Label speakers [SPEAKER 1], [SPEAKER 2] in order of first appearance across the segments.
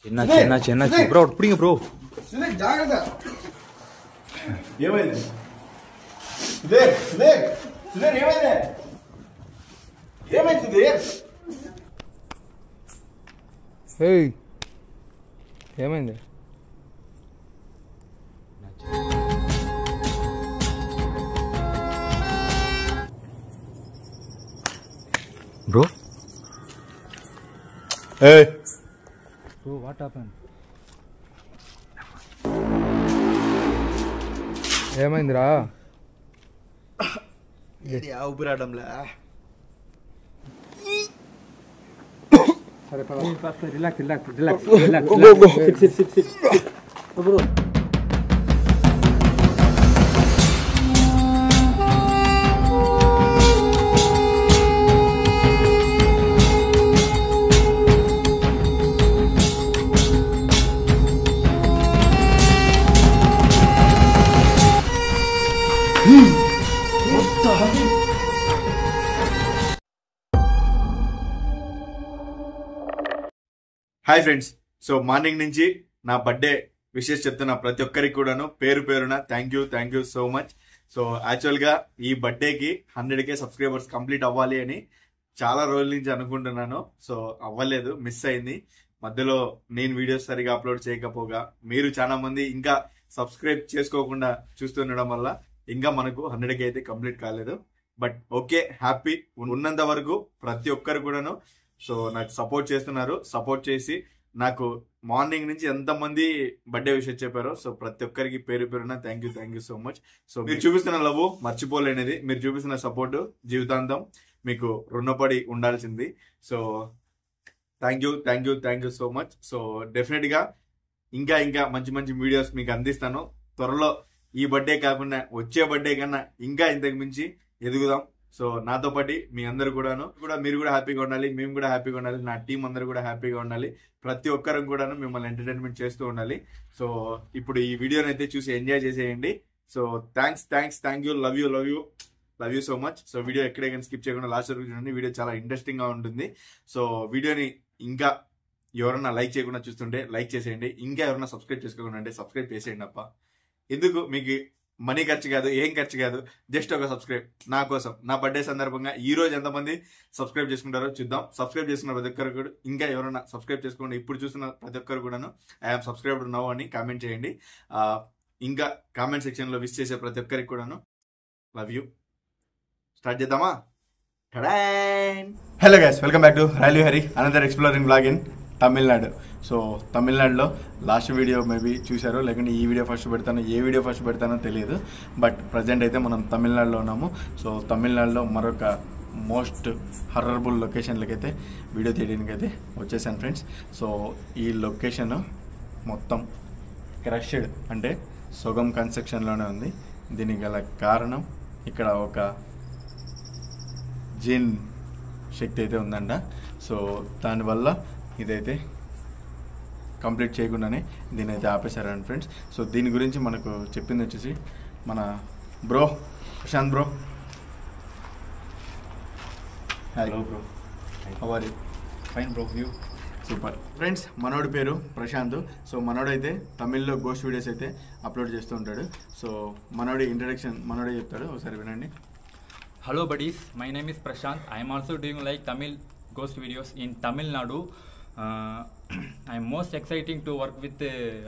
[SPEAKER 1] చిన్న bro పుడింగ bro
[SPEAKER 2] జాగ్రత్త ఏమైంది ఏమైంది
[SPEAKER 1] ఏమైంది బ్రో బ్రో వాట్ హ్యాపెన్ ఏమైందిరా
[SPEAKER 2] ఇది ఊపిరాడంలా
[SPEAKER 1] సరే relax bro
[SPEAKER 2] hi friends. So morning నుంచి నా బర్త్డే విషెస్ చెప్తున్నా ప్రతి ఒక్కరికి కూడాను పేరు పేరున thank you so much. So actual గా ఈ బర్త్డేకి 100K సబ్స్క్రైబర్స్ కంప్లీట్ అవ్వాలి అని చాలా రోజుల నుంచి అనుకుంటున్నాను. సో అవ్వలేదు, మిస్ అయింది. మధ్యలో నేను వీడియోస్ సరిగా అప్లోడ్ చేయకపోగా మీరు చాలా మంది ఇంకా సబ్స్క్రైబ్ చేసుకోకుండా చూస్తుండడం వల్ల ఇంకా మనకు 100K అయితే కంప్లీట్ కాలేదు. But okay, happy. ఉన్నంత వరకు ప్రతి ఒక్కరు కూడాను సో నాకు సపోర్ట్ చేస్తున్నారు. సపోర్ట్ చేసి నాకు మార్నింగ్ నుంచి ఎంతమంది బర్త్డే విషెస్ చెప్పారో సో ప్రతి ఒక్కరికి పేరు పేరున thank you so much. So మీరు చూపిస్తున్న లవ్ మర్చిపోలేనిది, మీరు చూపిస్తున్న సపోర్ట్ జీవితాంతం మీకు రుణపడి ఉండాల్సింది. So thank you so much. So definite గా ఇంకా మంచి వీడియోస్ మీకు అందిస్తాను త్వరలో. ఈ బర్త్డే కాకుండా వచ్చే బర్త్డే కన్నా ఇంకా ఇంతకు మించి ఎదుగుదాం. సో నాతో పాటు మీ అందరు మీరు కూడా హ్యాపీగా ఉండాలి, మేము కూడా హ్యాపీగా ఉండాలి, నా టీం అందరూ కూడా హ్యాపీగా ఉండాలి. ప్రతి ఒక్కరం కూడాను మిమ్మల్ని ఎంటర్టైన్మెంట్ చేస్తూ ఉండాలి. సో ఇప్పుడు ఈ వీడియోని అయితే చూసి ఎంజాయ్ చేసేయండి. So thank you, love you so much. So video ఎక్కడే కానీ స్కిప్ చేయకుండా లాస్ట్ వరకు చూడండి. వీడియో చాలా ఇంట్రెస్టింగ్ గా ఉంటుంది. సో వీడియోని ఇంకా ఎవరన్నా లైక్ చేయకుండా చూస్తుంటే లైక్ చేసేయండి. ఇంకా ఎవరన్నా సబ్స్క్రైబ్ చేసుకోకుండా అంటే సబ్స్క్రైబ్ చేసేయండి అప్ప. ఎందుకు మీకు మనీ ఖర్చు కాదు, ఏం ఖర్చు కాదు, జస్ట్ ఒక సబ్స్క్రైబ్ నా కోసం. నా బర్త్డే సందర్భంగా ఈ రోజు ఎంతమంది సబ్స్క్రైబ్ చేసుకుంటారో చూద్దాం. సబ్స్క్రైబ్ చేసుకున్న ప్రతి ఒక్కరు కూడా, ఇంకా ఎవరైనా సబ్స్క్రైబ్ చేసుకోండి ఇప్పుడు చూస్తున్న ప్రతి ఒక్కరు కూడాను ఐఎమ్ సబ్స్క్రైబ్డ్ నౌ అని కామెంట్ చేయండి. ఇంకా కామెంట్ సెక్షన్ లో విష్ చేసే ప్రతి ఒక్కరికి కూడాను లవ్ యూ. స్టార్ట్ చేద్దామా? Hello guys, welcome back to railway Hari another exploring blog in Tamil Nadu. So తమిళనాడులో లాస్ట్ వీడియో మేబీ చూసారో, లేకుంటే ఈ వీడియో ఫస్ట్ పెడతానో, ఏ వీడియో ఫస్ట్ పెడతానో తెలియదు. బట్ ప్రజెంట్ అయితే మనం తమిళనాడులో ఉన్నాము. సో తమిళనాడులో మరొక మోస్ట్ హర్రబుల్ లొకేషన్లకి అయితే వీడియో తీయడానికి అయితే వచ్చేసాను ఫ్రెండ్స్. సో ఈ లొకేషన్ మొత్తం క్రష్డ్ అంటే సొగం కన్స్ట్రక్షన్లోనే ఉంది. దీనికి గల కారణం ఇక్కడ ఒక జిన్ శక్తి అయితే ఉందంట. సో దానివల్ల ఇదైతే కంప్లీట్ చేయకుండానే దీని అయితే ఆపేశారండి ఫ్రెండ్స్. సో దీని గురించి మనకు చెప్పింది వచ్చేసి మన bro Prashant bro. Hello bro, how are you? Fine bro, you? Super friends. మనోడి పేరు ప్రశాంత్. సో మనోడు అయితే తమిళ్లో గోస్ట్ వీడియోస్ అయితే అప్లోడ్ చేస్తూ ఉంటాడు. సో మనోడి ఇంట్రడక్షన్ మనోడే చెప్తాడు, ఒకసారి వినండి.
[SPEAKER 3] Hello buddies, my name is Prashant. I am also doing like Tamil ghost videos in Tamil Nadu. I am most exciting to work with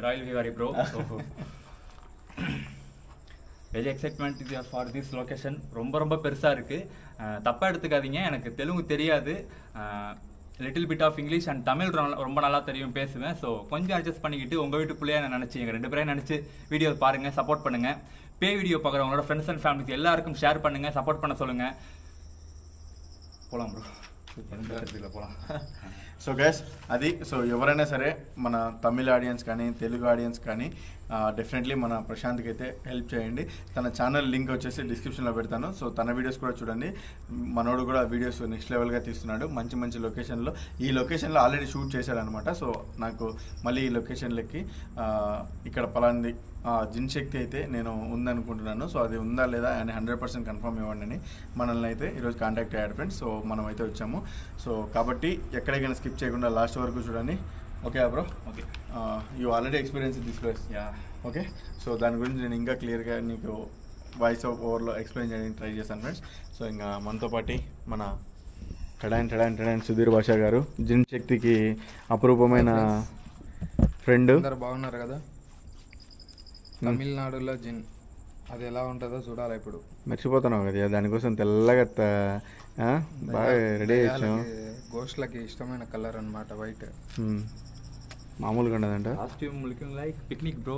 [SPEAKER 3] Royal Vivari bro. So, very excitement for this location. ரொம்ப பெருசா இருக்கு. தப்பா எடுத்துக்காதீங்க, எனக்கு தெலுங்கு தெரியாது. Little bit of English and Tamil ரொம்ப நல்லா தெரியும், பேசுவேன். ஸோ கொஞ்சம் அட்ஜஸ்ட் பண்ணிக்கிட்டு உங்கள் வீட்டு பிள்ளையா நான் நினச்சி எங்கள் 2 பேரையும் நினச்சி வீடியோ பாருங்கள், சப்போர்ட் பண்ணுங்கள். பே வீடியோ பார்க்குறவங்களோட ஃப்ரெண்ட்ஸ் அண்ட் ஃபேமிலிக்கு எல்லாருக்கும் ஷேர் பண்ணுங்கள், சப்போர்ட் பண்ண சொல்லுங்கள். போகலாம் ப்ரோ, போகலாம்.
[SPEAKER 2] సో గైస్ అది. సో ఎవరైనా సరే మన తమిళ ఆడియన్స్ కానీ తెలుగు ఆడియన్స్ కానీ డెఫినెట్లీ మన ప్రశాంత్కి అయితే హెల్ప్ చేయండి. తన ఛానల్ లింక్ వచ్చేసి డిస్క్రిప్షన్లో పెడతాను. సో తన వీడియోస్ కూడా చూడండి. మనోడు కూడా వీడియోస్ నెక్స్ట్ లెవెల్గా తీస్తున్నాడు, మంచి లొకేషన్లో. ఈ లొకేషన్లో ఆల్రెడీ షూట్ చేశాడు అనమాట. సో నాకు మళ్ళీ ఈ లొకేషన్లకి ఇక్కడ పలాంది జిన్ శక్తి అయితే నేను ఉందనుకుంటున్నాను. సో అది ఉందా లేదా అని 100% కన్ఫర్మ్ ఇవ్వండి అని మనల్ని అయితే ఈరోజు కాంటాక్ట్ అయ్యాడు ఫ్రెండ్స్. సో మనం అయితే వచ్చాము. సో కాబట్టి ఎక్కడికైనా స్కిప్ చేయకుండా లాస్ట్ వరకు చూడండి. Okay bro.
[SPEAKER 3] Okay.
[SPEAKER 2] You already experience this place.
[SPEAKER 3] Yeah.
[SPEAKER 2] Okay. So దాని గురించి నేను ఇంకా క్లియర్గా నీకు వాయిస్ ఓవర్లో ఎక్స్ప్లెయిన్ చేయడానికి ట్రై చేశాను ఫ్రెండ్స్. సో ఇంకా మనతో పాటు మన టడాన్ సుధీర్ భాష గారు, జిన్ శక్తికి అపురూపమైన ఫ్రెండ్.
[SPEAKER 1] అందరు బాగున్నారు కదా? తమిళనాడులో జిన్ అది ఎలా ఉంటుందో చూడాలి. ఇప్పుడు
[SPEAKER 2] మర్చిపోతున్నావు కదా, దానికోసం తెల్లగా బాగా రెడీ చేసాం.
[SPEAKER 1] గోస్ట్లకి ఇష్టమైన కలర్ అన్నమాట వైట్.
[SPEAKER 2] మామూలుగా ఉండదంట.
[SPEAKER 3] Costume looking like picnic bro.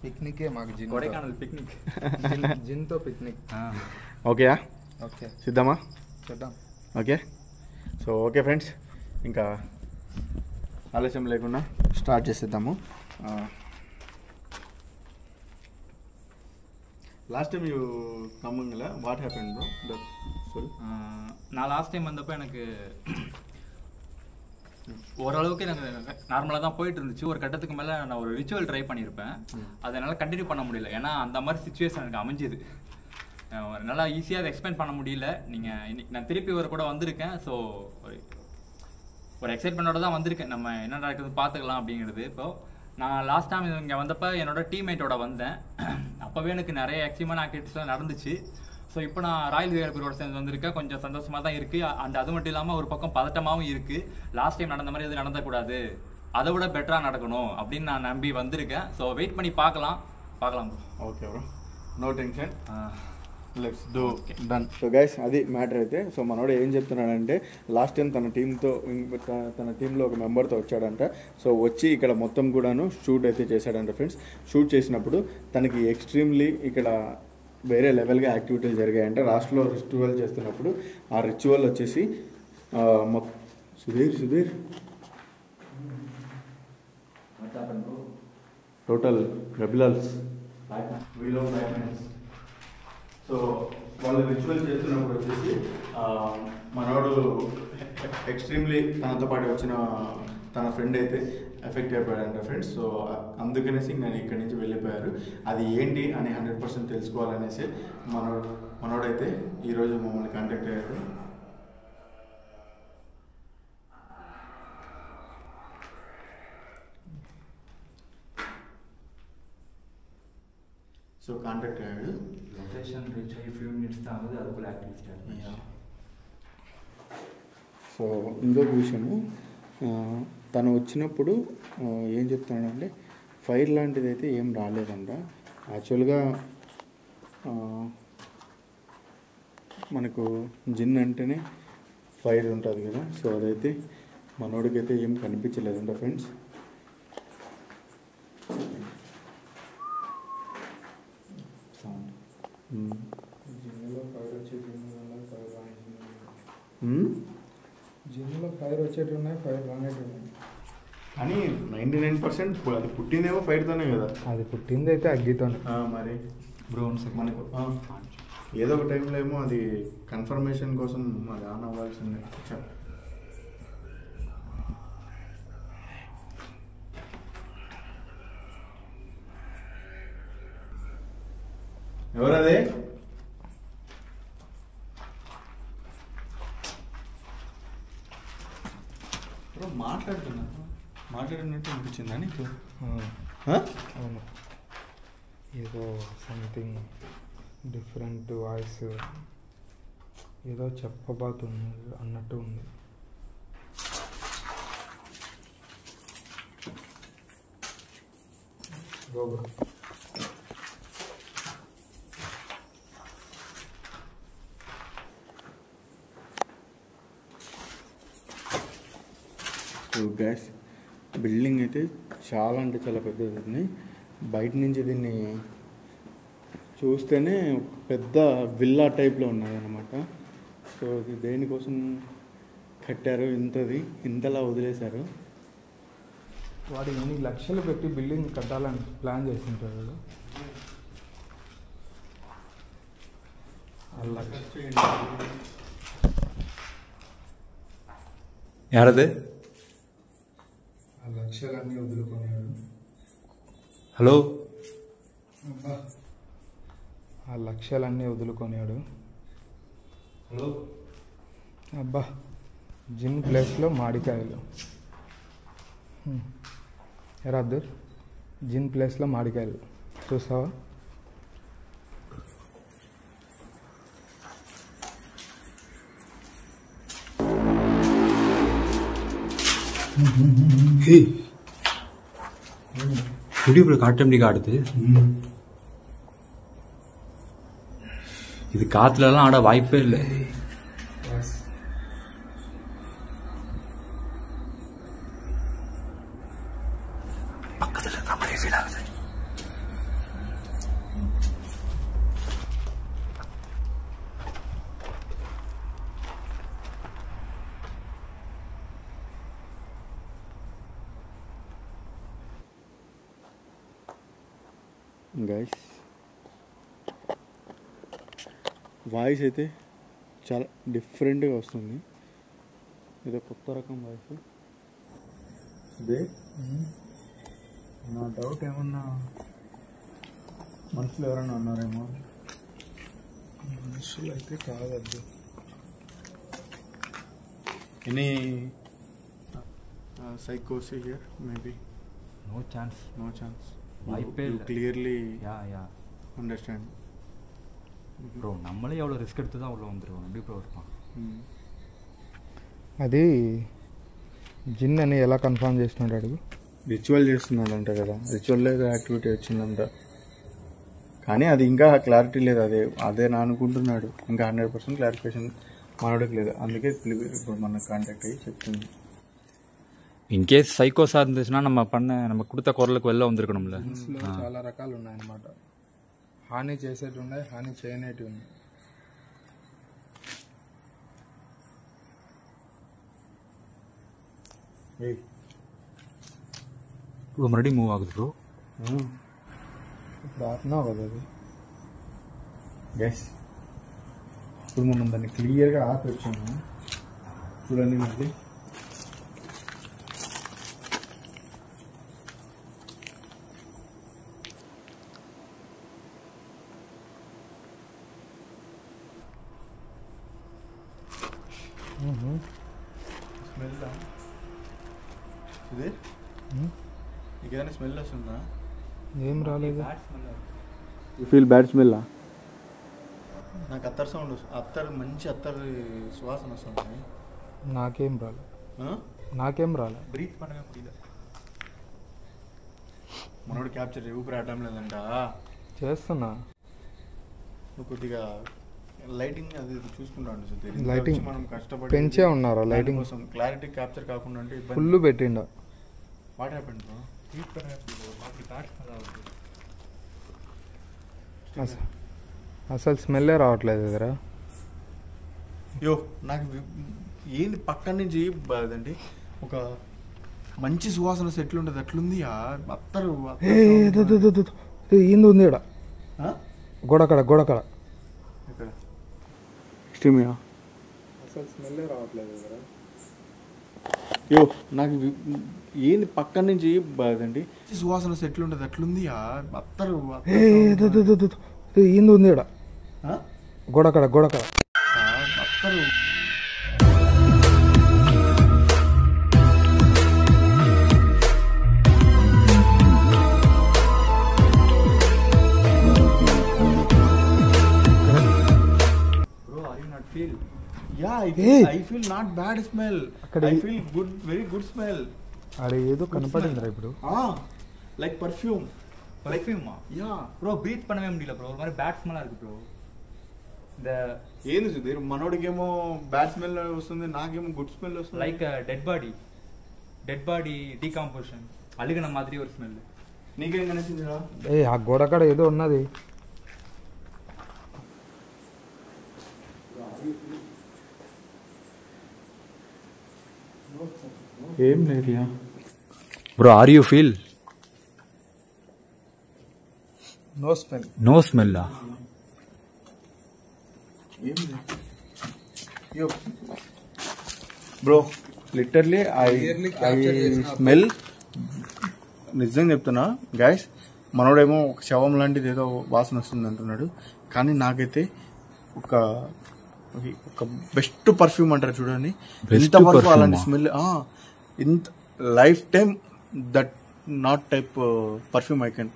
[SPEAKER 1] పిక్నికే మాకు జిన్.
[SPEAKER 3] కొడైకెనాల్ పిక్నిక్.
[SPEAKER 1] జిన్తో పిక్నిక్.
[SPEAKER 2] ఓకేయా?
[SPEAKER 1] ఓకే,
[SPEAKER 2] సిద్ధమా?
[SPEAKER 1] చూద్దాం.
[SPEAKER 2] ఓకే. సో ఓకే ఫ్రెండ్స్, ఇంకా ఆలస్యం లేకుండా స్టార్ట్ చేసేద్దాము. లాస్ట్ டைம் யூ கம்முங்களா வாட் ஹேப்பன் ப்ரோ தட் சொல்.
[SPEAKER 3] நான் லாஸ்ட் டைம் வந்தப்போ எனக்கு ஓரளவுக்கு எனக்கு நார்மலாக தான் போயிட்டு இருந்துச்சு. ஒரு கட்டத்துக்கு மேலே நான் ஒரு ரிச்சுவல் ட்ரை பண்ணியிருப்பேன். அதனால் கண்டினியூ பண்ண முடியல. ஏன்னா அந்த மாதிரி சுச்சுவேஷன் எனக்கு அமைஞ்சுது. நல்லா ஈஸியாக அதை எக்ஸ்பிளைன் பண்ண முடியல. நீங்கள் இன்னைக்கு நான் திருப்பி ஒரு கூட வந்திருக்கேன். ஸோ ஒரு எக்ஸைட்மெண்ட்டோட தான் வந்திருக்கேன். நம்ம என்ன நடக்குது பார்த்துக்கலாம் அப்படிங்கிறது. இப்போது நான் லாஸ்ட் டைம் இங்கே வந்தப்போ என்னோட டீம்மேட்டோட வந்தேன். அப்போவே எனக்கு நிறைய எக்ஸ்ட்ரீமான ஆக்டிவிட்டிஸ்லாம் நடந்துச்சு. ஸோ இப்போ நான் ராயல் வீரர்களோட சேர்ந்து வந்திருக்கேன். கொஞ்சம் சந்தோஷமாக தான் இருக்குது. அது மட்டும் இல்லாமல் ஒரு பக்கம் பதட்டமாகவும் இருக்குது. லாஸ்ட் டைம் நடந்த மாதிரி எதுவும் நடந்தக்கூடாது, அதை விட பெட்டராக நடக்கணும் அப்படின்னு நான் நம்பி வந்திருக்கேன். ஸோ வெயிட் பண்ணி பார்க்கலாம்.
[SPEAKER 2] Okay bro, no tension, let's do done. So guys, అది మ్యాటర్ అయితే. సో మనోడు ఏం చెప్తున్నాడంటే, లాస్ట్ టైం తన టీంలో ఒక మెంబర్తో వచ్చాడంట. సో వచ్చి ఇక్కడ మొత్తం కూడాను షూట్ అయితే చేశాడంట ఫ్రెండ్స్. షూట్ చేసినప్పుడు తనకి ఎక్స్ట్రీమ్లీ ఇక్కడ వేరే లెవెల్గా యాక్టివిటీలు జరిగాయంట. లాస్ట్లో రిచువల్ చేస్తున్నప్పుడు ఆ రిచువల్ వచ్చేసి సుధీర్ టోటల్ రెబిలల్స్ సో వాళ్ళు రిచువల్ చేస్తున్నప్పుడు వచ్చేసి మనోడు ఎక్స్ట్రీమ్లీ తనతో పాటు వచ్చిన తన ఫ్రెండ్ అయితే ఎఫెక్ట్ అయిపోయాడంట ఫ్రెండ్స్. సో అందుకనేసి నేను ఇక్కడి నుంచి వెళ్ళిపోయారు. అది ఏంటి అని 100% తెలుసుకోవాలనేసి మనోడైతే ఈరోజు మమ్మల్ని కాంటాక్ట్ అయ్యారు. సో కాంటాక్ట్ అయ్యాడు.
[SPEAKER 3] లొకేషన్ రీచ్ అయ్యి ఫ్యూ మినిట్స్ தான் ஆகுது, அதுக்குள்ள యాక్టివిటీ స్టార్ట్.
[SPEAKER 2] సో ఇంకొక విషయము, తను వచ్చినప్పుడు ఏం చెప్తున్నాడంటే ఫైర్ లాంటిది అయితే ఏం రాలేదంట. యాక్చువల్గా మనకు జిన్ అంటేనే ఫైర్ ఉంటుంది కదా. సో అదైతే మనోడికైతే ఏం కనిపించలేదంట ఫ్రెండ్స్.
[SPEAKER 1] జిన్లో ఫైర్ వచ్చేటి ఉన్నాయి, ఫైర్ రానేటి ఉన్నాయి.
[SPEAKER 2] కానీ 99% అది పుట్టిందేమో ఫైర్తోనే కదా.
[SPEAKER 1] అది పుట్టింది అయితే అగ్గితో.
[SPEAKER 2] మరి
[SPEAKER 3] బ్రోన్స్
[SPEAKER 2] మనకు ఏదో ఒక టైంలో ఏమో అది కన్ఫర్మేషన్ కోసం అది ఆన్ అవ్వాల్సిందే. ఎవరదే? మాట్లాడినట్టు అనిపించిందా నీకు?
[SPEAKER 1] అవును, ఏదో సంథింగ్ డిఫరెంట్ వాయిస్ ఏదో చెప్పబోతుంది అన్నట్టు ఉంది.
[SPEAKER 2] గ్యాస్ బిల్డింగ్ అయితే చాలా అంటే చాలా పెద్దది ఉంది. బయట నుంచి దీన్ని చూస్తేనే పెద్ద విల్లా టైప్లో ఉన్నదన్నమాట. సో ఇది దేనికోసం కట్టారు, ఇంతలా వదిలేశారు.
[SPEAKER 1] వాడు ఎన్ని లక్షలు పెట్టి బిల్డింగ్ కట్టాలని ప్లాన్ చేసింటాడు.
[SPEAKER 3] யாரது?
[SPEAKER 1] ఆ లక్షలన్నీ వదులుకున్నాడు.
[SPEAKER 3] హలో,
[SPEAKER 1] ఆ లక్షలన్నీ వదులుకున్నాడు.
[SPEAKER 3] హలో
[SPEAKER 1] అబ్బా, జిన్ ప్లేస్లో మాడికాయలు. ఎరా అబ్దుల్ జిన్ ప్లేస్లో మామిడికాయలు చూస్తావా?
[SPEAKER 3] ఇప్పుడు காட்டம் ஆடுது. இது காத்துலலாம் ஆட வாய்ப்பே இல்லை. பக்கத்துல இருக்க மாதிரி ஃபீல் ஆகுது.
[SPEAKER 2] గైస్ వాయిస్ అయితే చాలా డిఫరెంట్గా వస్తుంది. ఏదో కొత్త రకం వాయిస్. ఇదే నా డౌట్ ఏమన్నా మనుషులు ఎవరన్నా ఉన్నారేమో.
[SPEAKER 1] మనుషులు అయితే కావద్దు.
[SPEAKER 2] ఎనీ సైకోస్ here maybe?
[SPEAKER 3] No chance.
[SPEAKER 2] No chance.
[SPEAKER 3] வாய்ப்பே இல்லை.
[SPEAKER 2] క్లియర్లీ
[SPEAKER 3] யா
[SPEAKER 2] అండర్స్టాండ్.
[SPEAKER 3] ப்ரோ நம்மளே எவ்வளோ ரிஸ்க் எடுத்து தான் உள்ள வந்துருவோம். எப்படி ப்ரோ இருப்பான்?
[SPEAKER 1] అది జిన్ అని ఎలా కన్ఫర్మ్ చేస్తున్నాడు అడుగు.
[SPEAKER 2] రిచువల్ చేస్తున్నాడంట కదా, రిచువల్ యాక్టివిటీ వచ్చిందంట. కానీ అది ఇంకా క్లారిటీ లేదు. అదే నా అనుకుంటున్నాడు. ఇంకా 100% క్లారిఫికేషన్ మనోడికి లేదు. అందుకే ఇప్పుడు మన కాంటాక్ట్ అయ్యి చెప్తుంది.
[SPEAKER 3] ఇన్కేస్ సైకోసా இருந்துச்சுன்னா நம்ம கொடுத்த குரலுக்கு வெளில வந்திருக்கணும்ல.
[SPEAKER 1] చాలా రకాలు ఉన్నాయన్నమాట. హాని చేసేటి ఉన్నాయి, హాని చేయనేటి ఉన్నాయి.
[SPEAKER 3] ப்ரோ மறுபடியும் மூவ் ஆகுது ப்ரோ.
[SPEAKER 1] ఇప్పుడు ఆపినావు కదా అది.
[SPEAKER 2] గైస్ ఇప్పుడు మనం దాన్ని క్లియర్గా ఆపి వచ్చాము. చూడండి మళ్ళీ. స్మెల్ ఇదే నీకు ఏదైనా స్మెల్ వస్తుందా?
[SPEAKER 1] ఏం రాలేదు.
[SPEAKER 2] You feel bad smell? నాకు అత్తర్ సౌండ్ వస్తుంది. మంచి అత్తర్ సువాసన వస్తుంది.
[SPEAKER 1] నాకేం రాలే.
[SPEAKER 2] బ్రీత్ பண்ணவே முடியல. మనోడు క్యాప్చర్ ఊపిరి ఆడటం లేదంట.
[SPEAKER 1] చేస్తున్నా.
[SPEAKER 2] నువ్వు కొద్దిగా లైటింగ్ అది చూసుకుంటాను.
[SPEAKER 1] లైటింగ్
[SPEAKER 2] మనం కష్టపడి
[SPEAKER 1] పెంచే ఉన్నారా లైటింగ్
[SPEAKER 2] కోసం? క్లారిటీ క్యాప్చర్ కాకుండా అంటే
[SPEAKER 1] ఫుల్ పెట్టిండా.
[SPEAKER 2] What happened bro?
[SPEAKER 1] అసలు స్మెల్లే రావట్లేదు ఎదురా.
[SPEAKER 2] యో నాకు ఏంది పక్కన నుంచి అదండి ఒక మంచి సువాసన సెట్లు ఉంటుంది అట్లుంది. అత్తరు
[SPEAKER 1] ఏంది ఉంది ఇక్కడ గోడకడ
[SPEAKER 2] ఇక్కడ ఇష్టమేనా?
[SPEAKER 1] అసలు స్మెల్లే రావట్లేదు ఎదురా.
[SPEAKER 2] యో నాకు ఏంది పక్కన నుంచి అదండి సువాసన సెట్లు ఉంటుంది అట్లుంది. అత్తరు
[SPEAKER 1] ఏంది ఉంది ఇక్కడ గోడకడ
[SPEAKER 2] అత్తరు. I feel not bad smell. I feel good, very good smell.
[SPEAKER 1] అరే ఏదో కనపడిందిరా ఇప్పుడు.
[SPEAKER 2] Like perfume.
[SPEAKER 3] Yeah. Bro breathe பண்ணவே முடியல bro. ஒரு மாதிரி பேட் ஸ்மெல்லா இருக்கு bro. இந்த
[SPEAKER 2] ఏంది సుధీర్ మనోడికేమో బ్యాడ్ స్మెల్ వస్తుంది, నాకేమో గుడ్ స్మెల్ వస్తుంది.
[SPEAKER 3] లైక్ డెడ్ బాడీ డీకంపోజిషన్ అలిగిన మాదిరి ఒక స్మెల్.
[SPEAKER 2] నీకేం కనిపించిందిరా?
[SPEAKER 1] ఆ గోడకడ ఏదో ఉన్నది.
[SPEAKER 2] ఏం లేదు.
[SPEAKER 3] Bro are you feel?
[SPEAKER 1] No smell.
[SPEAKER 2] Bro literally I smell. నిజంగా చెప్తున్నా గైస్, మనోడేమో ఒక శవం లాంటిది ఏదో వాసన వస్తుంది అంటున్నాడు. కానీ నాకైతే ఒక బెస్ట్ పర్ఫ్యూమ్ అంటారు చూడండి, ఇంతవరకు అలాంటి స్మెల్ ఇంత life time that not type perfume I can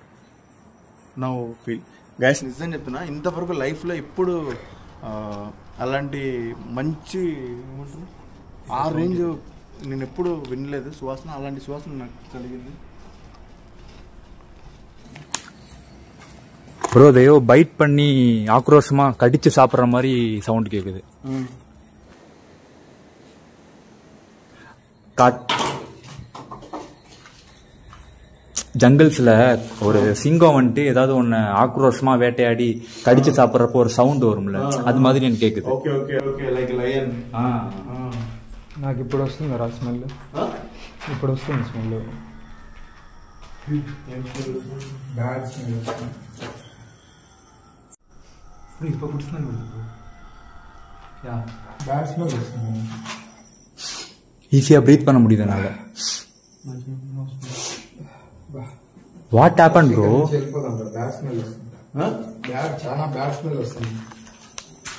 [SPEAKER 2] now feel. Guys నిజం చెప్తున్నా, ఇంతవరకు లైఫ్లో ఎప్పుడు అలాంటి మంచి ఏమంటారు ఆ రేంజ్ నేను ఎప్పుడు వినలేదు సువాసన. అలాంటి సువాసన నాకు కలిగింది.
[SPEAKER 3] ப்ரோ இதையோ பைட் பண்ணி ஆக்ரோஷமா கடிச்சு சாப்பிட்ற மாதிரி சவுண்ட் கேக்குது. ஜங்கிள்ஸ்ல ஒரு சிங்கம் வந்துட்டு ஏதாவது ஒன்னு ஆக்ரோஷமா வேட்டையாடி கடிச்சு சாப்பிட்றப்போ ஒரு சவுண்ட் வரும்ல, அது மாதிரி எனக்கு கேக்குது.
[SPEAKER 2] Okay okay okay like lion.
[SPEAKER 1] నాకు ఇప్పుడు వస్తుంది రా స్మెల్. ఇప్పుడు వస్తుంది స్మెల్. బ్యాడ్ స్మెల్ వస్తుంది. இப்போ குட் ஸ்மெல் வருது. யா பேட் ஸ்மெல் வருது.
[SPEAKER 3] ஈஸியா பிரீத் பண்ண முடியுது என்னால. What happened bro?
[SPEAKER 1] Bad smell వస్తుంది. బ్యాడ్ చాలా బ్యాడ్ స్మెల్ వస్తుంది.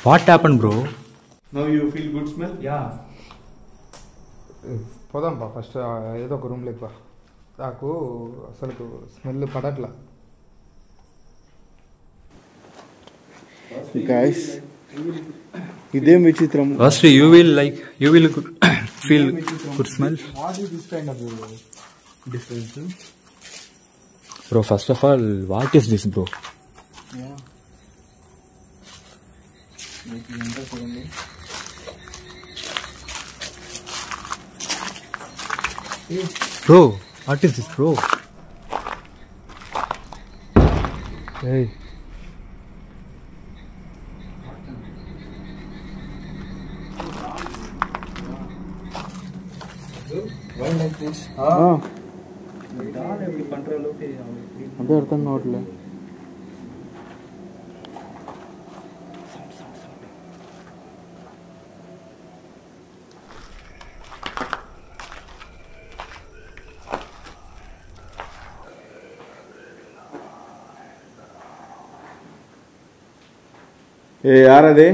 [SPEAKER 3] What happened bro?
[SPEAKER 2] Now you feel good smell?
[SPEAKER 1] Yeah పోదాం బా ఫస్ట్ ఏదో ఒక రూమ్లోకి బా. నాకు అసలు స్మెల్ పడట్లా.
[SPEAKER 2] గైస్ ఇదేం విచిత్రం.
[SPEAKER 3] First you will feel good smell.
[SPEAKER 1] What is this kind of difference
[SPEAKER 3] bro? First of all what is this bro? Bro what is this bro?
[SPEAKER 1] ఏయ్
[SPEAKER 2] అదే అర్థం కావట్లే. ఏ యార్ అది?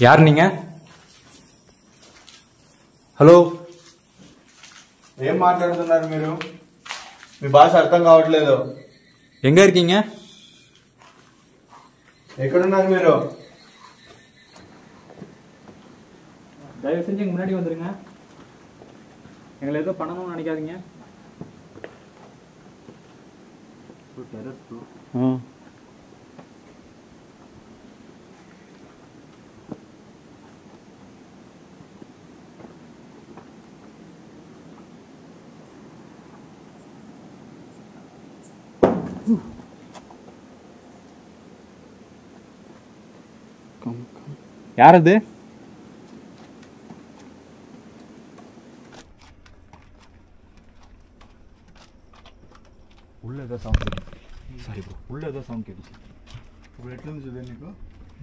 [SPEAKER 3] யார் நீங்க? హలో,
[SPEAKER 2] ఏం మాట్లాడుతున్నారు మీరు? మీ భాష అర్థం కావట్లేదు.
[SPEAKER 3] எங்க இருக்கீங்க?
[SPEAKER 2] ఎక్కడున్నారు మీరు?
[SPEAKER 3] தயவு செஞ்சு எங்க முன்னாடி வந்துருங்க. எங்களை ஏதோ பண்ணணும்னு நினைக்காதீங்க. யார் அது? உள்ள ஏதோ சவுண்ட் கேட்குது. సారీ బ్రో, ఉள்ள ఏదో సౌండ్ కేట్టింది.
[SPEAKER 2] ఇప్పుడు ఎట్లుంది చూడండి నీకు?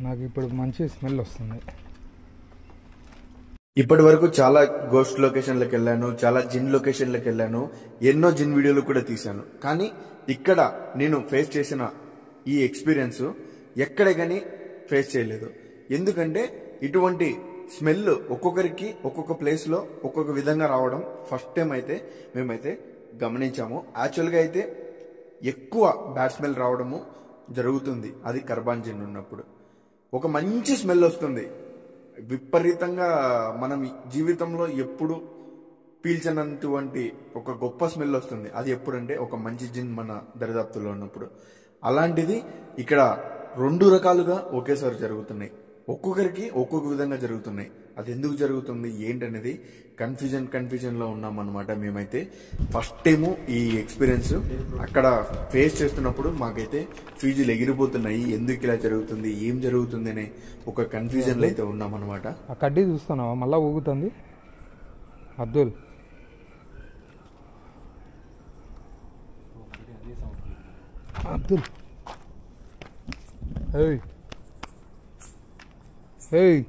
[SPEAKER 1] నాకు ఇప్పుడు మంచి స్మెల్ వస్తుంది.
[SPEAKER 2] ఇప్పటి వరకు చాలా గోస్ట్ లొకేషన్లకు వెళ్ళాను, చాలా జిన్ లొకేషన్లకు వెళ్ళాను, ఎన్నో జిన్ వీడియోలు కూడా తీశాను. కానీ ఇక్కడ నేను ఫేస్ చేసిన ఈ ఎక్స్పీరియన్స్ ఎక్కడ కానీ ఫేస్ చేయలేదు. ఎందుకంటే ఇటువంటి స్మెల్ ఒక్కొక్కరికి ఒక్కొక్క ప్లేస్లో ఒక్కొక్క విధంగా రావడం ఫస్ట్ టైం అయితే మేమైతే గమనించాము. యాక్చువల్గా అయితే ఎక్కువ బ్యాడ్ స్మెల్ రావడము జరుగుతుంది. అది కర్బాన్ జిన్ ఉన్నప్పుడు ఒక మంచి స్మెల్ వస్తుంది. విపరీతంగా మనం జీవితంలో ఎప్పుడు పీల్చనంటువంటి ఒక గొప్ప స్మెల్ వస్తుంది. అది ఎప్పుడంటే ఒక మంచి జిన్ మన దరిదాపులో ఉన్నప్పుడు. అలాంటిది ఇక్కడ రెండు రకాలుగా ఒకేసారి జరుగుతున్నాయి. ఒక్కొక్కరికి ఒక్కొక్క విధంగా జరుగుతున్నాయి. అది ఎందుకు జరుగుతుంది ఏంటనేది కన్ఫ్యూజన్లో ఉన్నాం అనమాట. మేమైతే ఫస్ట్ టైము ఈ ఎక్స్పీరియన్స్ అక్కడ ఫేస్ చేస్తున్నప్పుడు మాకైతే ఫీజులు ఎగిరిపోతున్నాయి. ఎందుకు ఇలా జరుగుతుంది, ఏం జరుగుతుంది అనే ఒక కన్ఫ్యూజన్లో అయితే ఉన్నాం అనమాట.
[SPEAKER 1] ఆ కడ్డీ చూస్తున్నావా మళ్ళా ఊగుతుంది అబ్దుల్? అబ్దుల్ ఏయ్ ఏయ్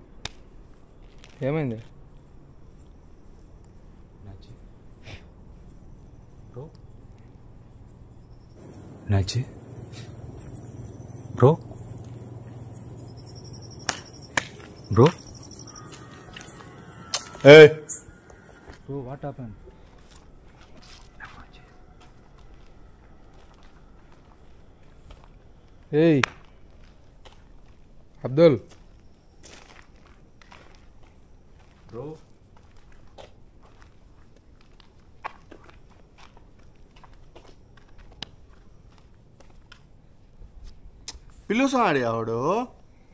[SPEAKER 1] ఏమైంది?
[SPEAKER 3] என்னாச்சு ப்ரோ? ப்ரோ
[SPEAKER 2] ఏయ్
[SPEAKER 1] బ్రో
[SPEAKER 3] వాట్ హ్యాపెన్?
[SPEAKER 1] ఏయ్ అబ్దుల్
[SPEAKER 3] బ్రో
[SPEAKER 2] పిలుస్తాడు ఆవిడు.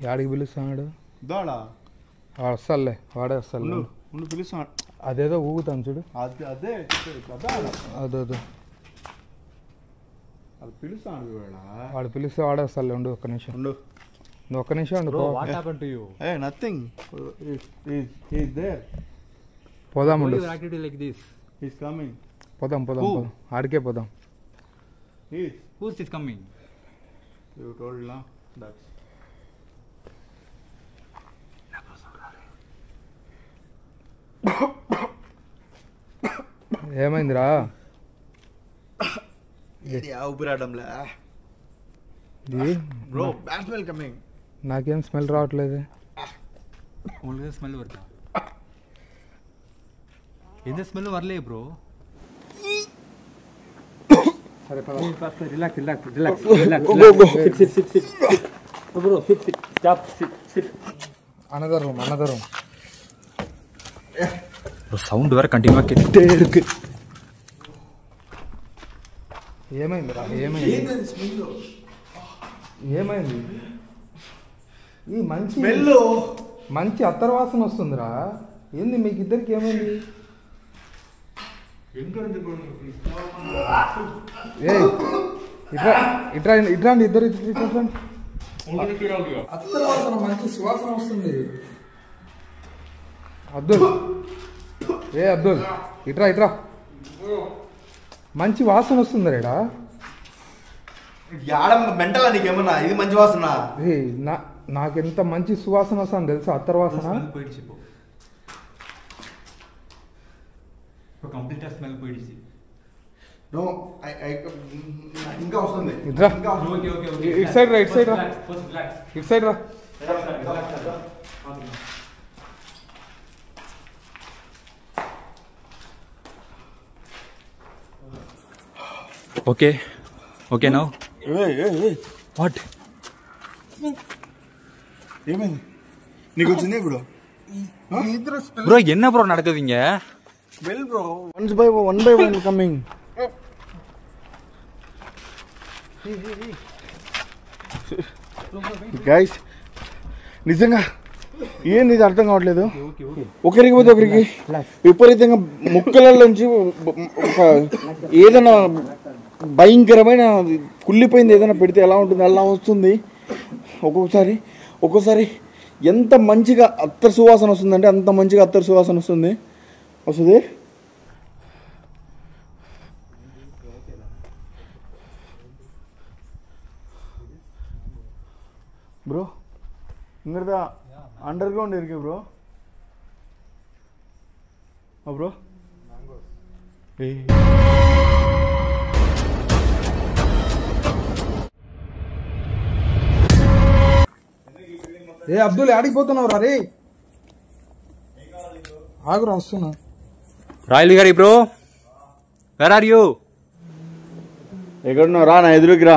[SPEAKER 1] యాడికి పిలుస్తున్నాడు?
[SPEAKER 2] దాడా
[SPEAKER 1] వాడు వస్తాడులే, వాడే వస్తాడు.
[SPEAKER 2] ఉండు పిలుస్తాడు.
[SPEAKER 1] అదేదో ఊగుతాను చూడు.
[SPEAKER 2] అదే అదే
[SPEAKER 1] అదే
[SPEAKER 2] అది పిలుస్తాడు.
[SPEAKER 1] వాడు పిలిస్తే వాడే వస్తాడులే. ఉండు ఒక్క నిమిషం,
[SPEAKER 2] ఉండు
[SPEAKER 1] నువ్వు ఒక్క నిమిషం ఉండు.
[SPEAKER 3] What happen to you?
[SPEAKER 2] Nothing. Is there.
[SPEAKER 1] పోదాం ఉండు.
[SPEAKER 3] Activity like this.
[SPEAKER 2] Is coming.
[SPEAKER 1] పోదాం ఆడికే పోదాం.
[SPEAKER 3] Who is coming?
[SPEAKER 2] You told నా దట్స్
[SPEAKER 1] ఏమైందిరా?
[SPEAKER 2] ఊపిరాడంలే బ్రో. Bad smell coming.
[SPEAKER 1] నాకేం స్మెల్ రావట్లేదు.
[SPEAKER 3] உங்களுக்கு ஸ்மெல் வருதா? எந்த ஸ்மெல் வரலையே ப்ரோ.
[SPEAKER 1] సరే పద.
[SPEAKER 3] Relax SIT
[SPEAKER 4] Bro, sit. Stop. Sit.
[SPEAKER 1] Another room.
[SPEAKER 3] Sound వేరే కంటిన్యూగా కేట్టే இருக்கு.
[SPEAKER 1] ఏమైందిరా? ఏమైంది? ఈ మంచి అత్తర్ వాసన వస్తుందిరా. ఏంది మీకు ఇద్దరికి ఏమైంది? ఇట్లా ఇద్దరు అత్తర్ వాసన మంచి సువాసన వస్తుంది. అబ్దుల్ ఇట్రా మంచి వాసన వస్తుంది రేడా.
[SPEAKER 2] మెంటలా నీకేమన్నా? ఇది మంచి వాసన.
[SPEAKER 1] నాకెంత మంచి సువాసన వస్తుంది తెలుసా? అత్తర్ వాసన.
[SPEAKER 3] కంప్లీట్ స్మెల్ పోయిడిచి.
[SPEAKER 2] ఇంకా వస్తుంది.
[SPEAKER 1] ఇట్ సైడ్ రా.
[SPEAKER 3] ఓకే నౌ వాట్
[SPEAKER 2] ఏమైంది నీకు వచ్చింది ఇప్పుడు?
[SPEAKER 3] ப்ரோ என்ன ப்ரோ நடக்குதுங்க?
[SPEAKER 2] Well bro, one by one coming. Guys నిజంగా ఏంది ఇది అర్థం కావట్లేదు. ఒకరికి పోతే ఒకరికి విపరీతంగా ముక్కలలోంచి ఏదైనా భయంకరమైన కుళ్ళిపోయింది ఏదైనా పెడితే ఎలా ఉంటుంది అలా వస్తుంది. ఒక్కోసారి ఎంత మంచిగా అత్తర్ సువాసన వస్తుందంటే అంత మంచిగా అత్తర్ సువాసన వస్తుంది. ப்ரோ இங்கேருந்தா அண்டர் கிரவுண்ட் இருக்கு ப்ரோ. ப்ரோ
[SPEAKER 1] అబ్దుల్ ఆడిపోతున్నావు రా. రే ఆగురా, వస్తున్నా.
[SPEAKER 3] రాయల్ గారి బ్రో, వేర్ ఆర్ యూ?
[SPEAKER 2] ఎక్కడున్నావు? రా నా ఎదురుకి రా.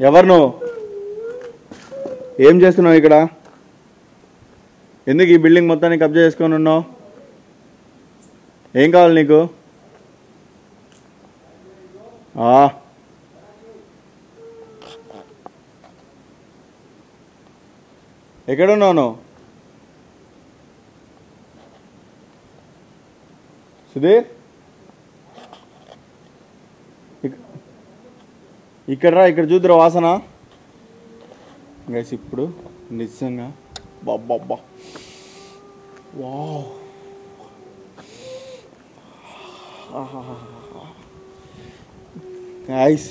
[SPEAKER 2] ఎవరు నువ్వు? ఏం చేస్తున్నావు ఇక్కడ? ఎందుకు ఈ బిల్డింగ్ మొత్తాన్ని కబ్జా చేసుకొని ఉన్నావు? ఏం కావాలి నీకు? ఎక్కడున్నావు నువ్వు? సుధీర్ ఇక్కడ రా. ఇక్కడ చూద్దురా వాసన. గైస్ ఇప్పుడు నిజంగా బాబ్బా వావ్, గైస్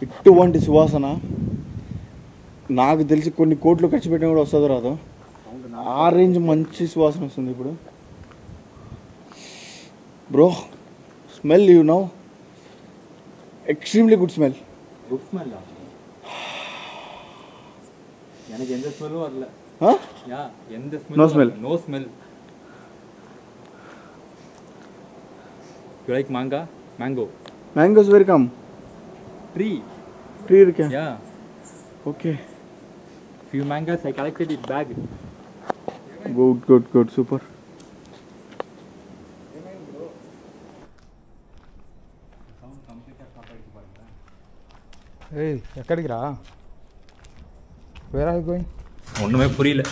[SPEAKER 2] ఇటువంటి సువాసన నాకు తెలిసి కొన్ని కోట్లు ఖర్చు పెట్టినా కూడా వస్తుందో రాదు. ఆ రేంజ్ మంచి సువాసన వస్తుంది ఇప్పుడు. Bro smell you know, extremely good smell.
[SPEAKER 3] எனக்கு எந்த ஸ்மெல்லும் வரல.
[SPEAKER 2] No smell.
[SPEAKER 3] You like manga? Mango.
[SPEAKER 2] Mangoes where come?
[SPEAKER 3] Tree.
[SPEAKER 2] Tree irukka?
[SPEAKER 3] Yeah.
[SPEAKER 2] Okay.
[SPEAKER 3] Few mangoes I collected in bag.
[SPEAKER 2] Good. Super.
[SPEAKER 1] ఏయ్ ఎక్కడికి రా? Where are you going?
[SPEAKER 3] ஒன்றுமே புரியல.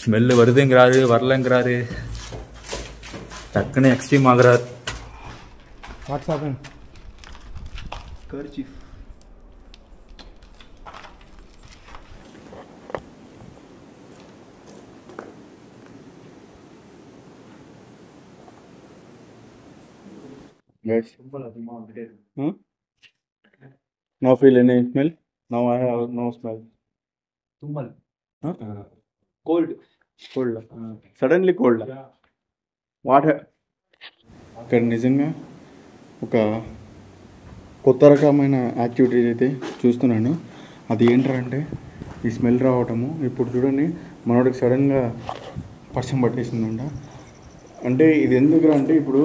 [SPEAKER 3] Smell வருதுங்கிறாரு, வரலங்கிறாரு, டக்குன்னு எக்ஸ்ட்ரீம் ஆகுறாரு.
[SPEAKER 1] What's happen?
[SPEAKER 2] Kerchief. Guys. Now feel any smell? Now I have no smell.
[SPEAKER 3] தும்மல்.
[SPEAKER 2] Cold. Suddenly cold. What? ఇక్కడ నిజంగా ఒక కొత్త రకమైన యాక్టివిటీ అయితే చూస్తున్నాను. అది ఏంటంటే ఈ స్మెల్ రావటము. ఇప్పుడు చూడండి మనోడికి సడన్గా వర్షం పట్టేసిందంట. అంటే ఇది ఎందుకు అంటే ఇప్పుడు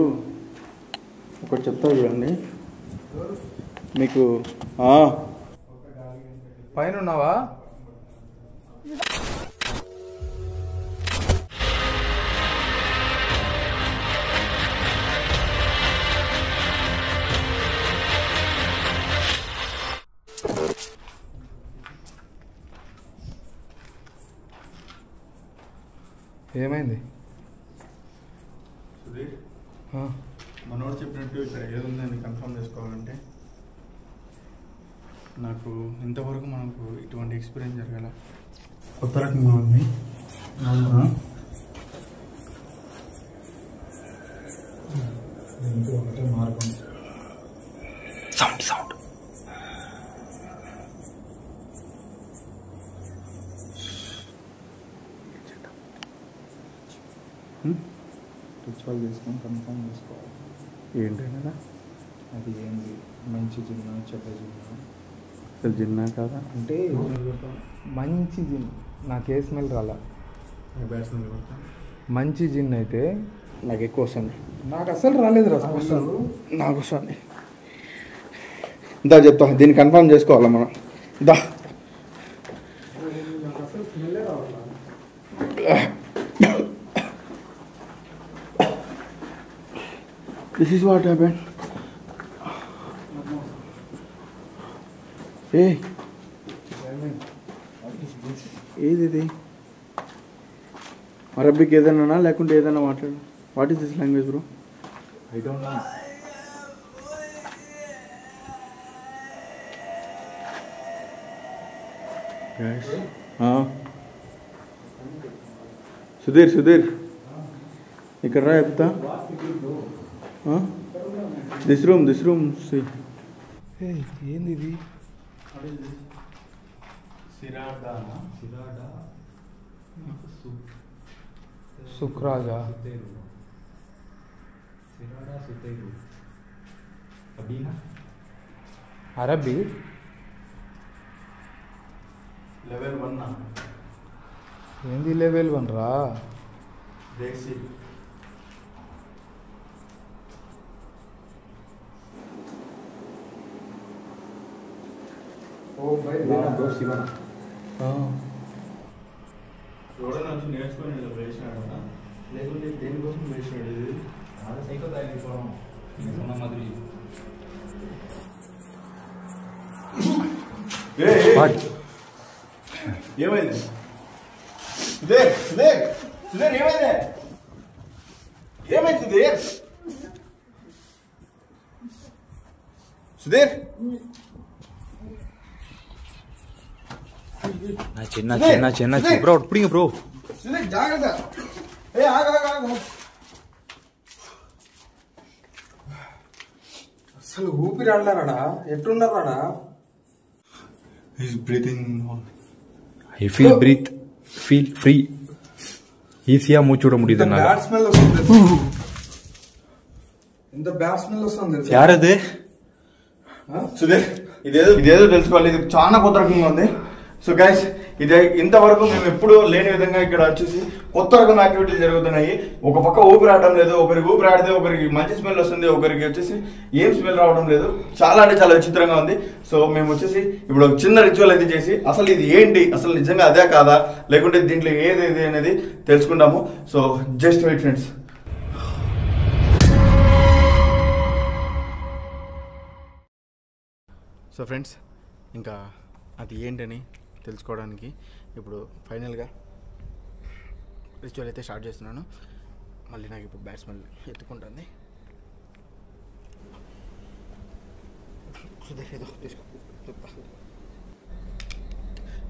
[SPEAKER 2] ఒకటి చెప్తా చూడండి మీకు.
[SPEAKER 1] పైన ఉన్నావా? ఏమైంది?
[SPEAKER 2] సుధీర్, మనోడు చెప్పినట్టు ఇక్కడ ఏదుందని కన్ఫర్మ్ చేసుకోవాలంటే నాకు ఇంతవరకు మనకు ఇటువంటి ఎక్స్పీరియన్స్ జరగాల. కొత్త రకంగా ఉంది.
[SPEAKER 1] ఒకటే మార్గం.
[SPEAKER 3] సౌండ్
[SPEAKER 1] రిచువల్ చేసుకొని కన్ఫర్మ్ చేసుకోవాలి.
[SPEAKER 2] ఏంటైనా
[SPEAKER 1] అది ఏంటి, మంచి జిన్నా చెడ్డ జిన్నా?
[SPEAKER 2] అసలు జిన్నా కాదా
[SPEAKER 1] అంటే మంచి జిన్ నాకు ఏ స్మెల్ రాలా. మంచి జిన్ అయితే
[SPEAKER 2] నాకు ఎక్కువ వస్తుంది.
[SPEAKER 1] నాకు అసలు రాలేదు రా స్మెల్.
[SPEAKER 2] నాకు వస్తుంది. దా చెప్తా, దీన్ని కన్ఫర్మ్ చేసుకోవాలా మనం. దా
[SPEAKER 1] అసలు స్మెల్లే రావాలా.
[SPEAKER 2] This is what happened. Hey. ఏది అరబిక్ ఏదైనా లేకుంటే ఏదైనా మాట్లాడు. What is this language bro?
[SPEAKER 1] I don't know.
[SPEAKER 2] Sudheer ఇక్కడ రా చెప్తా. దిస్ రూమ్
[SPEAKER 1] ఏంది ఇది? సుక్రాజా అరబీ
[SPEAKER 2] లెవెల్ 1.
[SPEAKER 1] ఏంది లెవెల్ 1 రా?
[SPEAKER 2] దేశీ ఎవడన్నా వచ్చి నేర్చుకొని ఇలా వేసినాడా లేకుంటే దేనికోసం వేసినాడు? ఇది ఏమైంది? సుధీర్ ఏమైంది? సుధీర్
[SPEAKER 3] చిన్న బ్రో పుడింగ బ్రో.
[SPEAKER 2] జాగ్రత్త.
[SPEAKER 1] అసలు ఊపిరి ఆడలారాడా? ఎట్టున్నారాడా?
[SPEAKER 3] I feel free. ఈజీగా మూచూడ முடியுது.
[SPEAKER 1] బ్యాడ్ స్మెల్ వస్తుంది. ఎంత బ్యాడ్ స్మెల్ వస్తుంది.
[SPEAKER 3] యారది?
[SPEAKER 2] సుధీర్ ఇదేదో తెలుసుకోవాలి. ఇది చాలా కొత్త రకంగా ఉంది. సో గైస్ ఇదే ఇంతవరకు మేము ఎప్పుడూ లేని విధంగా ఇక్కడ వచ్చేసి కొత్త రకం యాక్టివిటీలు జరుగుతున్నాయి. ఒక పక్క ఊపిరి ఆడడం లేదు, ఒకరికి ఊపిరి ఆడితే ఒకరికి మంచి స్మెల్ వస్తుంది, ఒకరికి వచ్చేసి ఏం స్మెల్ రావడం లేదు. చాలా అంటే చాలా విచిత్రంగా ఉంది. సో మేము వచ్చేసి ఇప్పుడు ఒక చిన్న రిచువల్ అయితే చేసి అసలు ఇది ఏంటి, అసలు నిజంగా అదే కాదా, లేకుంటే దీంట్లో ఏది అనేది తెలుసుకుంటాము. So just wait friends. So friends ఇంకా అది ఏంటని తెలుసుకోవడానికి ఇప్పుడు ఫైనల్గా రిచువల్ అయితే స్టార్ట్ చేస్తున్నాను. మళ్ళీ నాకు ఇప్పుడు బ్యాట్స్మెన్ ఎత్తుకుంటుంది.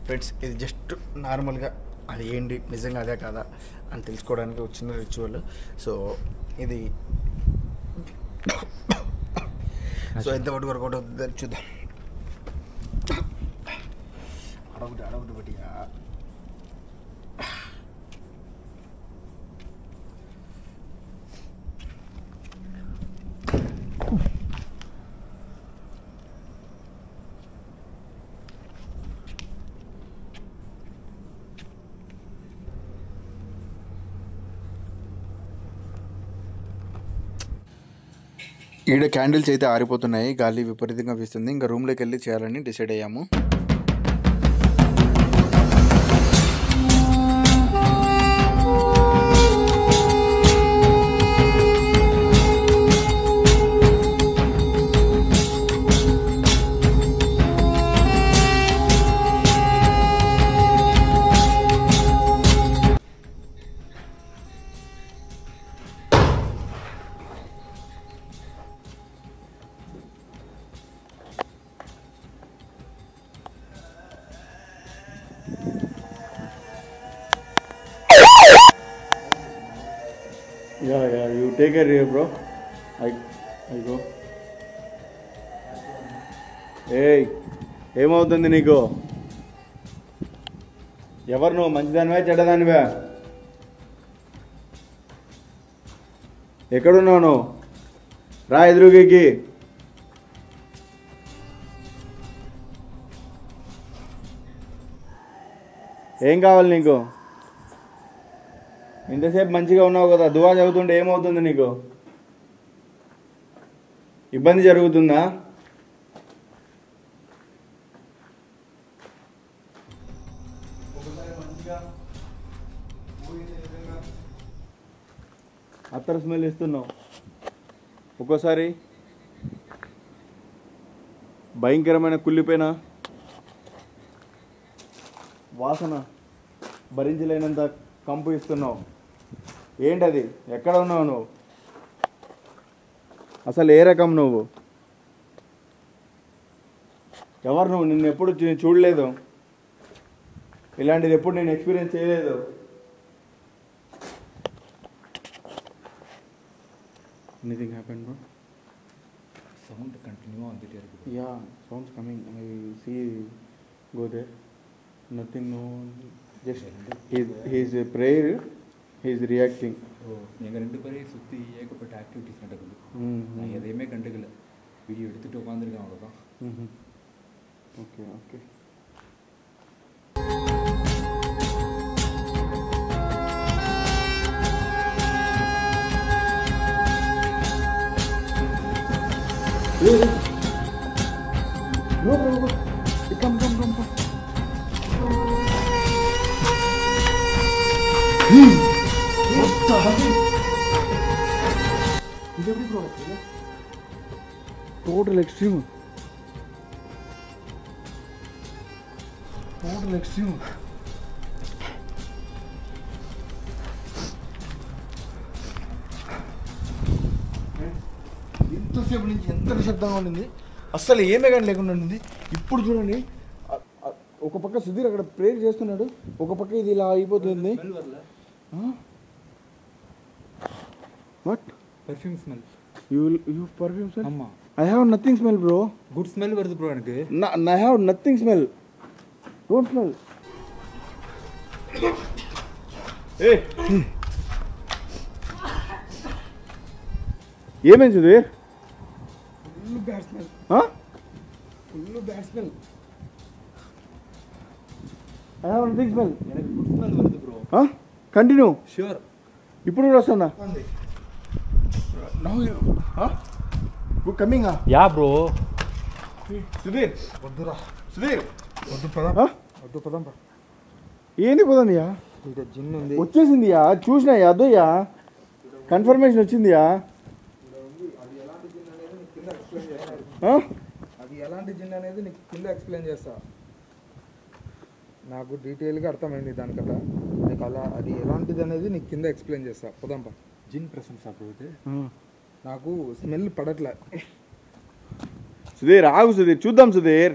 [SPEAKER 2] ఫ్రెండ్స్ ఇది జస్ట్ నార్మల్గా అది ఏంటి నిజంగా అదే కాదా అని తెలుసుకోవడానికి ఒక చిన్న రిచువల్. సో ఇది సో ఎంతవరకు వర్కౌట్ అవుతుంది చూద్దాం. అడగదు బట్టిగా ఈడ క్యాండిల్స్ అయితే ఆరిపోతున్నాయి, గాలి విపరీతంగా వీస్తుంది. ఇంకా రూమ్లోకి వెళ్ళి చేయాలని డిసైడ్ అయ్యాము.
[SPEAKER 5] Yeah, you take a rear, bro. I go. Hey, ఏమవుతుంది నీకు? ఎవరు నువ్వు, మంచిదానివా చెడ్డదానివా? ఎక్కడున్నావు నువ్వు? రా ఎదురుకి. ఏం కావాలి నీకు? ఇంతసేపు మంచిగా ఉన్నావు కదా, దువా చదువుతుంటే ఏమవుతుంది నీకు? ఇబ్బంది జరుగుతుందా? అత్తర స్మెల్ ఇస్తున్నావు, ఒక్కోసారి భయంకరమైన కుళ్ళిపోయిన వాసన భరించలేనంత కంపు ఇస్తున్నావు. ఏంటది? ఎక్కడ ఉన్నావు నువ్వు? అసలు ఏ రకం నువ్వు? ఎవరు నువ్వు? నిన్ను ఎప్పుడు చూడలేదు, ఇలాంటిది ఎప్పుడు నేను ఎక్స్పీరియన్స్ చేయలేదు. Anything happen bro?
[SPEAKER 3] Sound continue on the there.
[SPEAKER 5] Yeah, sounds coming. I see go there. Nothing, no, just his prayer, he is reacting.
[SPEAKER 3] எங்கள் 2 பேரையும் சுற்றி ஏகப்பட்ட ஆக்டிவிட்டிஸ் நடக்குது. நான் எதையுமே கண்டுக்கல, வீடியோ எடுத்துகிட்டு உட்காந்துருக்கேன், அவ்வளோதான்.
[SPEAKER 5] Okay okay. Bro, come. What the hell? ఇది ఎప్పుడు బ్రో? Total extreme. ఇంతసేపు నుంచి ఎంత నిశ్శబ్దంగా ఉండింది, అస్సలు ఏమే కానీ లేకుండా ఉండింది. ఇప్పుడు చూడండి, ఒక పక్క సుధీర్ అక్కడ ప్రేయర్ చేస్తున్నాడు, ఒక పక్క ఇది ఇలా అయిపోతుంది. What?
[SPEAKER 3] Perfume smell.
[SPEAKER 5] You perfume smell?
[SPEAKER 3] ஆமா.
[SPEAKER 5] I have nothing smell, bro.
[SPEAKER 3] Good smell வருது bro எனக்கு.
[SPEAKER 5] I have nothing smell. Don't smell. Hey. ఏమైంది Sudheer? Full bad smell. Full bad smell. I have thing smell.
[SPEAKER 3] எனக்கு good smell வருது bro.
[SPEAKER 5] Continue.
[SPEAKER 3] Sure.
[SPEAKER 5] ఇప్పుడు కూడా వస్తుందా? Coming.
[SPEAKER 3] Yeah bro.
[SPEAKER 5] Sudheer
[SPEAKER 1] వద్దురా,
[SPEAKER 5] సుధీర్
[SPEAKER 1] వద్దు పదం, వద్దు పదం.
[SPEAKER 5] ఏంటి పోతుందియా?
[SPEAKER 1] ఇక్కడ జిన్ ఉంది.
[SPEAKER 5] వచ్చేసిందియా, చూసినాయా? అదయ్యా కన్ఫర్మేషన్ వచ్చిందియా?
[SPEAKER 1] అది ఎలాంటి జిన్ అనేది నీకు కింద ఎక్స్ప్లెయిన్ చేస్తా. నాకు డీటెయిల్గా అర్థమైంది దాని కథ. నీకు అలా అది ఎలాంటిది అనేది నీకు కింద ఎక్స్ప్లెయిన్ చేస్తా. పోదాంపా.
[SPEAKER 3] జిన్ ప్రెసెన్స్ అప్పుడు
[SPEAKER 1] నాకు స్మెల్ పడట్లే.
[SPEAKER 5] సుధీర్ ఆగు సుధీర్, చూద్దాం సుధీర్.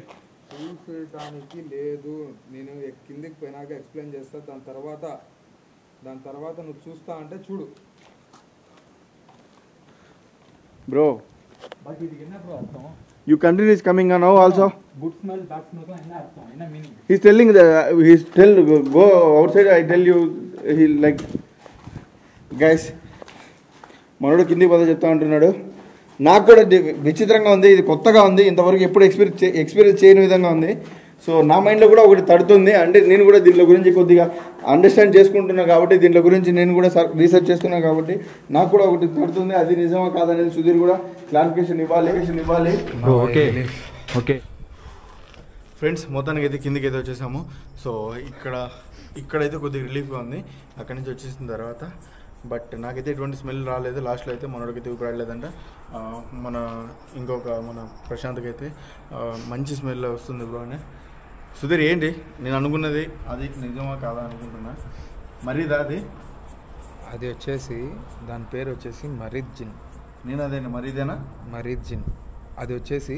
[SPEAKER 1] చూసేదానికి లేదు, నేను కిందికి పోయినాక ఎక్స్ప్లెయిన్ చేస్తా. దాని తర్వాత నువ్వు చూస్తా అంటే చూడు.
[SPEAKER 5] బ్రో
[SPEAKER 3] பட் இதுக்கு என்ன ப்ரோ அர்த்தம்?
[SPEAKER 5] you continue is coming on now also.
[SPEAKER 3] Good smell bad smell என்ன அர்த்தம்? என்ன meaning?
[SPEAKER 5] He's telling he's tell go outside. I tell you he like guys మనోడు కిందికి పోతే చెప్తా అంటున్నాడు. నాకు కూడా విచిత్రంగా ఉంది, ఇది కొత్తగా ఉంది, ఇంతవరకు ఎప్పుడు ఎక్స్పీరియన్స్ చేయని విధంగా ఉంది. సో నా మైండ్లో కూడా ఒకటి తడుతుంది. అంటే నేను కూడా దీంట్లో గురించి కొద్దిగా అండర్స్టాండ్ చేసుకుంటున్నా కాబట్టి, దీంట్లో గురించి నేను కూడా రీసెర్చ్ చేస్తున్నా కాబట్టి నాకు కూడా ఒకటి తడుతుంది. అది నిజమా కాదనేది సుధీర్ కూడా క్లారిఫికేషన్ ఇవ్వాలి.
[SPEAKER 3] ఓకే
[SPEAKER 2] ఫ్రెండ్స్, మొత్తానికి అయితే కిందికి అయితే వచ్చేసాము. సో ఇక్కడైతే కొద్దిగా రిలీఫ్గా ఉంది. అక్కడి నుంచి వచ్చేసిన తర్వాత బట్ నాకైతే ఎటువంటి స్మెల్ రాలేదు. లాస్ట్లో అయితే మనోడికైతే ఊపిరాడలేదంట. మన ప్రశాంత్కి అయితే మంచి స్మెల్ వస్తుంది బ్రో అని. సుధీర్ ఏంటి నేను అనుకున్నది అది నిజమా కాదా అనుకుంటున్నా. మరీదా
[SPEAKER 1] అది వచ్చేసి దాని పేరు వచ్చేసి మరీద్ జిన్.
[SPEAKER 2] నేను అదేనా మరీదేనా?
[SPEAKER 1] మరీద్ జిన్ అది వచ్చేసి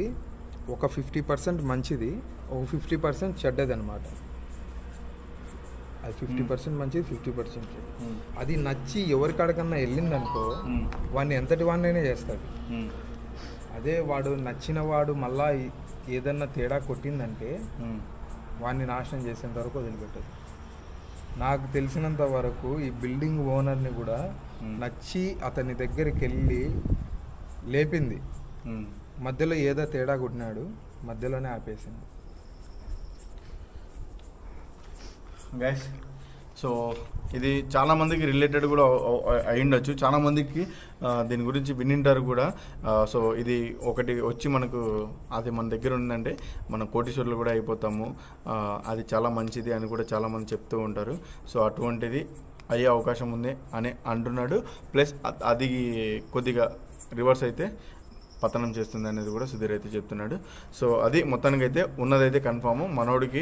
[SPEAKER 1] ఒక 50% మంచిది, ఒక 50% చెడ్డది అనమాట. అది 50% మంచిది, 50% చెడ్డది. అది నచ్చి ఎవరికాడకన్నా వెళ్ళిందనుకో వాడిని ఎంతటి వాడినైనా చేస్తుంది. అదే వాడు నచ్చిన వాడు మళ్ళా ఏదన్నా తేడా కొట్టిందంటే వాడిని నాశనం చేసేంత వరకు వదిలిపెట్టదు. నాకు తెలిసినంత వరకు ఈ బిల్డింగ్ ఓనర్ని కూడా నచ్చి అతని దగ్గరికి వెళ్ళి లేపింది. మధ్యలో ఏదో తేడా కొట్టినాడు, మధ్యలోనే ఆపేసింది.
[SPEAKER 2] గైస్, సో ఇది చాలామందికి రిలేటెడ్ కూడా అయ్యిండొచ్చు. చాలామందికి దీని గురించి వినింటారు కూడా. సో ఇది ఒకటి వచ్చి మనకు అది మన దగ్గర ఉందంటే మన కోటీశ్వరులు కూడా అయిపోతాము, అది చాలా మంచిది అని కూడా చాలామంది చెప్తూ ఉంటారు. సో అటువంటిది అయ్యే అవకాశం ఉంది అని అంటున్నాడు. ప్లస్ అది కొద్దిగా రివర్స్ అయితే పతనం చేస్తుంది అనేది కూడా సుధీర్ అయితే చెప్తున్నాడు. సో అది మొత్తానికైతే ఉన్నదైతే కన్ఫాము. మనోడికి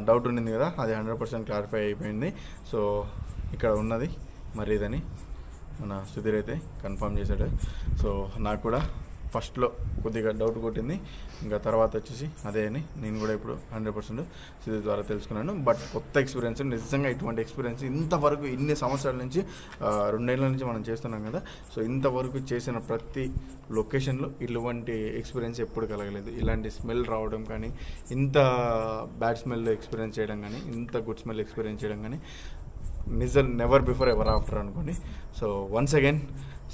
[SPEAKER 2] డౌట్ ఉండింది కదా, అది 100% క్లారిఫై అయిపోయింది. సో ఇక్కడ ఉన్నది మరి ఇదని మన సుధీర్ అయితే కన్ఫర్మ్ చేశాడు. సో నాకు కూడా ఫస్ట్లో కొద్దిగా డౌట్ కొట్టింది, ఇంకా తర్వాత వచ్చేసి అదే అని నేను కూడా ఇప్పుడు 100% సుధీర్ ద్వారా తెలుసుకున్నాను. బట్ కొత్త ఎక్స్పీరియన్స్, నిజంగా ఇటువంటి ఎక్స్పీరియన్స్ ఇంతవరకు ఇన్ని సంవత్సరాల నుంచి 2 ఏళ్ళ నుంచి మనం చేస్తున్నాం కదా. సో ఇంతవరకు చేసిన ప్రతి లొకేషన్లో ఇటువంటి ఎక్స్పీరియన్స్ ఎప్పుడు కలగలేదు. ఇలాంటి స్మెల్ రావడం కానీ, ఇంత బ్యాడ్ స్మెల్ ఎక్స్పీరియన్స్ చేయడం కానీ, ఇంత గుడ్ స్మెల్ ఎక్స్పీరియన్స్ చేయడం కానీ నెవర్ బిఫోర్ ఎవర్ ఆఫ్టర్ అనుకోండి. So once again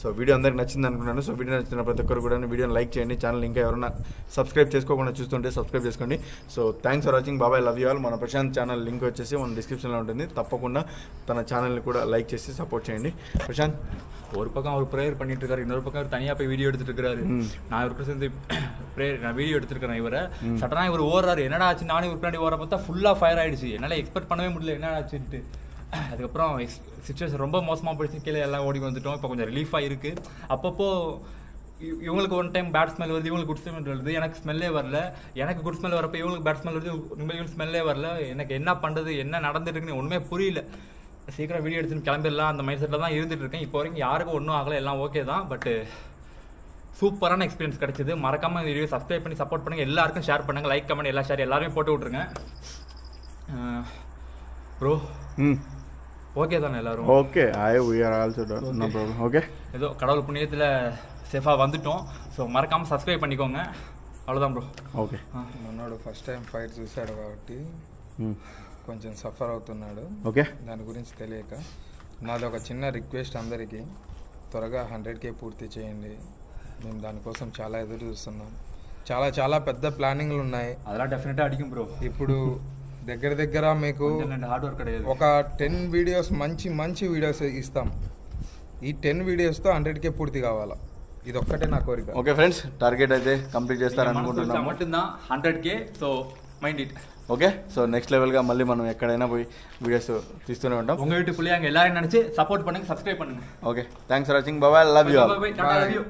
[SPEAKER 2] so video అందరికి నచ్చింది అనుకున్నాను. సో వీడియో నచ్చిన ప్రతి ఒక్కరు కూడా వీడియోని లైక్ చేయండి. ఛానల్ ఇంకా ఎవరైనా సబ్స్క్రైబ్ చేసుకోకుండా చూస్తుంటే సబ్స్క్రైబ్ చేసుకోండి. So thanks for watching. బాబాయ్, లవ్ యూ ఆల్. మన ప్రశాంత్ ఛానల్ లింక్ వచ్చేసి మన డిస్క్రిప్షన్లో ఉంటుంది. తప్పకుండా తన ఛానల్ని కూడా లైక్ చేసి సపోర్ట్ చేయండి. ప్రశాంత్
[SPEAKER 3] ஒரு பக்கம் அவர் ப்ரேயர் பண்ணிட்டு இருக்காரு, இன்னொரு பக்கம் அவர் தனியா போய் வீடியோ எடுத்துட்டு இருக்காரு. நான் இவருக்கு சேர்ந்து ப்ரேயர் நான் வீடியோ எடுத்துருக்கேன். இவரை சடனா இவர் ஓடுறாரு, என்னடா ஆச்சு? நானும் இவர் பின்னாடி ஓர பார்த்தா ஃபுல்லா ஃபயர் ஆயிடுச்சு. என்னால எக்ஸ்பெக்ட் பண்ணவே முடியல என்னடா ஆச்சுன்ட்டு. அதுக்கப்புறம் சிச்சுவேஷன் ரொம்ப மோசமாக போயிடுச்சு. கீழே எல்லாம் ஓடி வந்துட்டோம். இப்போ கொஞ்சம் ரிலீஃபாக இருக்குது. அப்பப்போ இவங்களுக்கு ஒன் டைம் பேட் ஸ்மெல் வருது, இவங்களுக்கு குட் ஸ்மெல் வருது, எனக்கு ஸ்மெல்லே வரல. எனக்கு குட் ஸ்மெல் வரப்போ இவங்களுக்கு பேட் ஸ்மெல் வருது, இவங்களுக்கு ஸ்மெல்லே வரல. எனக்கு என்ன பண்ணுறது, என்ன நடந்துட்டு இருக்குன்னு ஒன்றுமே புரியல. சீக்கிரம் வீடியோ எடுத்துன்னு கிளம்பிடலாம் அந்த மைண்ட் செட்டில் தான் இருந்துட்டு இருக்கேன். இப்போ வரைக்கும் யாருக்கும் ஒன்றும் ஆகலை, எல்லாம் ஓகே தான். பட்டு சூப்பரான எக்ஸ்பீரியன்ஸ் கிடைச்சிது. மறக்காமல் இந்த வீடியோ சப்ஸ்கிரைப் பண்ணி சப்போர்ட் பண்ணுங்கள். எல்லாருக்கும் ஷேர் பண்ணுங்கள், லைக் கமெண்ட் எல்லா ஷேர் எல்லாருமே போட்டு விட்ருங்க ப்ரோ. ஓகே தானே எல்லாரும்?
[SPEAKER 2] Okay, we are also done. No problem. Okay,
[SPEAKER 3] ஏதோ கடவுள் புண்ணியத்தில் சேஃபாக வந்துட்டோம். ஸோ மறக்காமல் சப்ஸ்கிரைப் பண்ணிக்கோங்க. అవ్వదాం బ్రో.
[SPEAKER 2] ఓకే,
[SPEAKER 1] మనోడు ఫస్ట్ టైం ఫైట్ చూశాడు కాబట్టి కొంచెం సఫర్ అవుతున్నాడు.
[SPEAKER 2] ఓకే,
[SPEAKER 1] దాని గురించి తెలియక నాది ఒక చిన్న రిక్వెస్ట్, అందరికీ త్వరగా 100K పూర్తి చేయండి. మేము దానికోసం చాలా ఎదురు చూస్తున్నాం. చాలా చాలా పెద్ద ప్లానింగ్లు ఉన్నాయి.
[SPEAKER 3] அதெல்லாம் டெஃபினட்டாக அடிக்கும் ப்ரோ.
[SPEAKER 1] ఇప్పుడు దగ్గర దగ్గర మీకు
[SPEAKER 3] హార్డ్ వర్క్ అయ్యేది.
[SPEAKER 1] ఒక 10 వీడియోస్ మంచి వీడియోస్ ఇస్తాం. ఈ 10 వీడియోస్తో 100K పూర్తి కావాలా, ఇది ఒక్కటే నా కోరిక.
[SPEAKER 2] ఓకే ఫ్రెండ్స్, టార్గెట్ అయితే కంప్లీట్ చేస్తారనుకుంటున్నాము.
[SPEAKER 3] Amount 100K, so mind it.
[SPEAKER 2] Okay, so next లెవెల్గా మళ్ళీ మనం ఎక్కడైనా పోయి వీడియోస్ తీస్తూనే ఉంటాం.
[SPEAKER 3] உங்க வீட்டு புள்ளியாங்க எல்லாரும் நினைச்சு சப்போர்ட் பண்ணுங்க, சப்ஸ்கிரைப் பண்ணுங்க.
[SPEAKER 2] Okay, thanks for watching. Bye, love you.
[SPEAKER 3] Bye, bye, bye. Tata, love you.